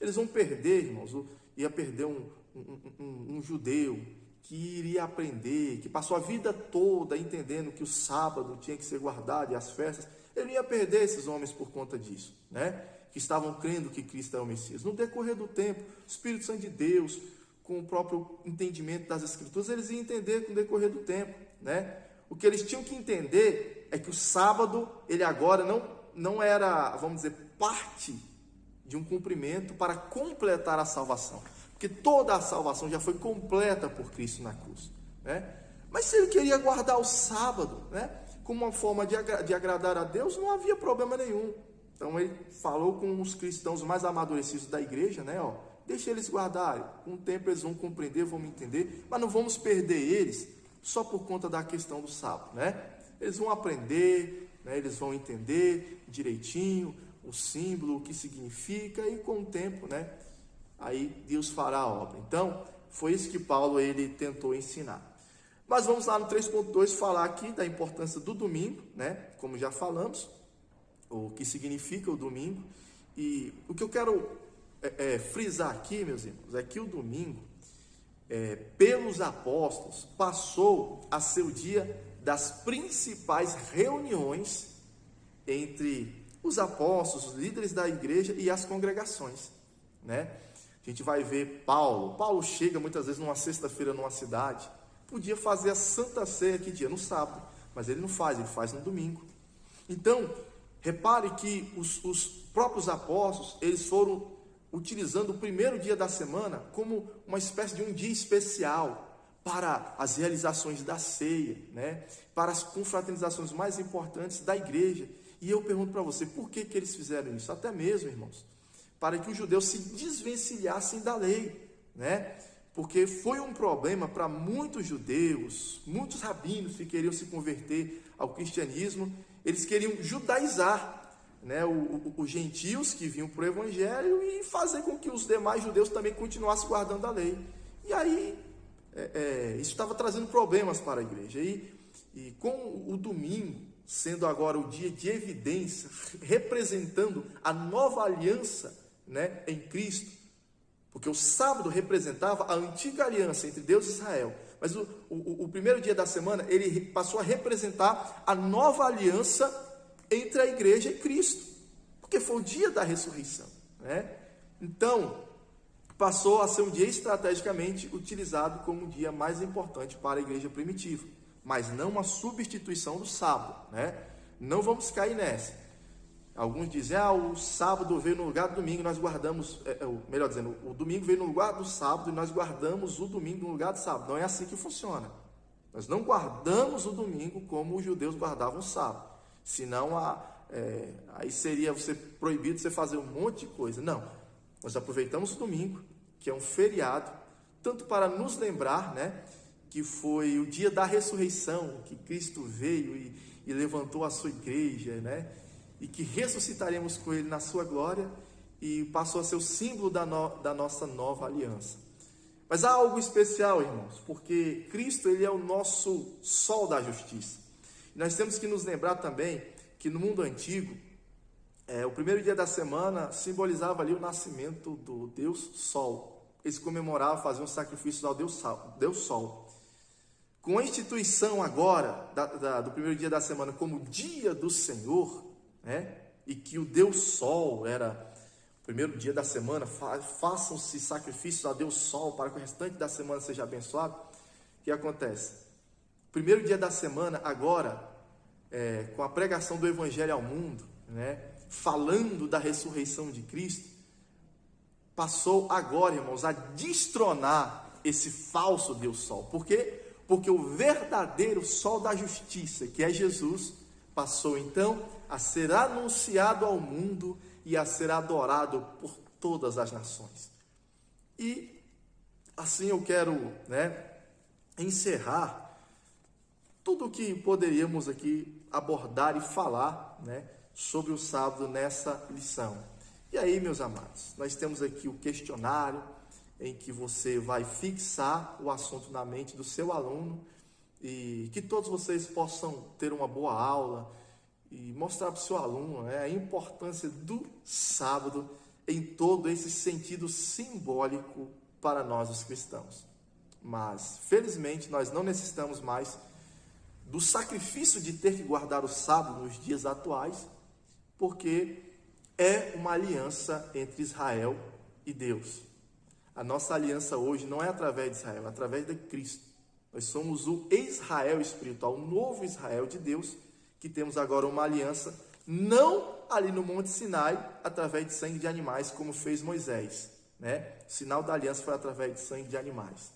Eles vão perder, irmãos, ia perder um judeu que iria aprender, que passou a vida toda entendendo que o sábado tinha que ser guardado e as festas. Ele ia perder esses homens por conta disso, né? Que estavam crendo que Cristo é o Messias. No decorrer do tempo, o Espírito Santo de Deus, com o próprio entendimento das Escrituras, eles iam entender com o decorrer do tempo, né? O que eles tinham que entender é que o sábado, ele agora não era, vamos dizer, parte de um cumprimento para completar a salvação. Porque toda a salvação já foi completa por Cristo na cruz, né? Mas se ele queria guardar o sábado, né, como uma forma de agradar a Deus, não havia problema nenhum. Então ele falou com os cristãos mais amadurecidos da igreja, né? Ó, deixa eles guardarem, com o tempo eles vão compreender, vão entender, mas não vamos perder eles só por conta da questão do sábado, né? Eles vão aprender, né? Eles vão entender direitinho o símbolo, o que significa, e com o tempo, né, aí Deus fará a obra. Então, foi isso que Paulo ele tentou ensinar. Mas vamos lá no 3.2 falar aqui da importância do domingo, né? Como já falamos, o que significa o domingo. E o que eu quero frisar aqui, meus irmãos, é que o domingo, pelos apóstolos, passou a ser o dia das principais reuniões entre os apóstolos, os líderes da igreja e as congregações, né? A gente vai ver Paulo chega muitas vezes numa sexta-feira numa cidade, podia fazer a Santa Ceia que dia? No sábado, mas ele não faz, ele faz no domingo. Então, repare que os próprios apóstolos, eles foram utilizando o primeiro dia da semana como uma espécie de um dia especial para as realizações da ceia, né? Para as confraternizações mais importantes da igreja. E eu pergunto para você, por que eles fizeram isso? Até mesmo, irmãos, para que os judeus se desvencilhassem da lei, né? Porque foi um problema para muitos judeus, muitos rabinos que queriam se converter ao cristianismo, eles queriam judaizar, né, os gentios que vinham para o evangelho e fazer com que os demais judeus também continuassem guardando a lei. E aí, isso estava trazendo problemas para a igreja. E com o domingo sendo agora o dia de evidência, representando a nova aliança, né, em Cristo, porque o sábado representava a antiga aliança entre Deus e Israel, mas o primeiro dia da semana, ele passou a representar a nova aliança entre a igreja e Cristo, porque foi o dia da ressurreição, né? Então, passou a ser um dia estrategicamente utilizado como o dia mais importante para a igreja primitiva, mas não uma substituição do sábado, né? Não vamos cair nessa. Alguns dizem, o sábado veio no lugar do domingo, nós guardamos, melhor dizendo, o domingo veio no lugar do sábado e nós guardamos o domingo no lugar do sábado. Não é assim que funciona. Nós não guardamos o domingo como os judeus guardavam o sábado. Senão, aí seria você proibido você fazer um monte de coisa. Não, nós aproveitamos o domingo, que é um feriado, tanto para nos lembrar, né, que foi o dia da ressurreição, que Cristo veio e levantou a sua igreja, né? E que ressuscitaremos com Ele na sua glória, e passou a ser o símbolo da nossa nova aliança. Mas há algo especial, irmãos, porque Cristo, Ele é o nosso sol da justiça. E nós temos que nos lembrar também que no mundo antigo, o primeiro dia da semana simbolizava ali o nascimento do Deus Sol. Eles comemoravam, faziam sacrifícios ao Deus Sol. Com a instituição agora do primeiro dia da semana como dia do Senhor, né? E que o Deus Sol era o primeiro dia da semana, façam-se sacrifícios a Deus Sol para que o restante da semana seja abençoado. O que acontece? Primeiro dia da semana agora, com a pregação do Evangelho ao mundo, né? falando da ressurreição de Cristo, passou agora, irmãos, a destronar esse falso Deus Sol. Por quê? Porque o verdadeiro Sol da justiça, que é Jesus, passou então a ser anunciado ao mundo e a ser adorado por todas as nações. E assim eu quero, encerrar tudo o que poderíamos aqui abordar e falar, sobre o sábado nessa lição. E aí, meus amados, nós temos aqui o questionário em que você vai fixar o assunto na mente do seu aluno e que todos vocês possam ter uma boa aula e mostrar para o seu aluno a importância do sábado em todo esse sentido simbólico para nós os cristãos. Mas, felizmente, nós não necessitamos mais do sacrifício de ter que guardar o sábado nos dias atuais, porque é uma aliança entre Israel e Deus. A nossa aliança hoje não é através de Israel, é através de Cristo. Nós somos o Israel espiritual, o novo Israel de Deus, que temos agora uma aliança, não ali no Monte Sinai, através de sangue de animais, como fez Moisés. O sinal da aliança foi através de sangue de animais.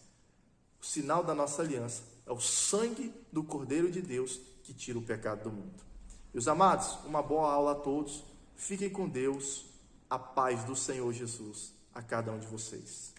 O sinal da nossa aliança é o sangue do Cordeiro de Deus que tira o pecado do mundo. Meus amados, uma boa aula a todos. Fiquem com Deus. A paz do Senhor Jesus a cada um de vocês.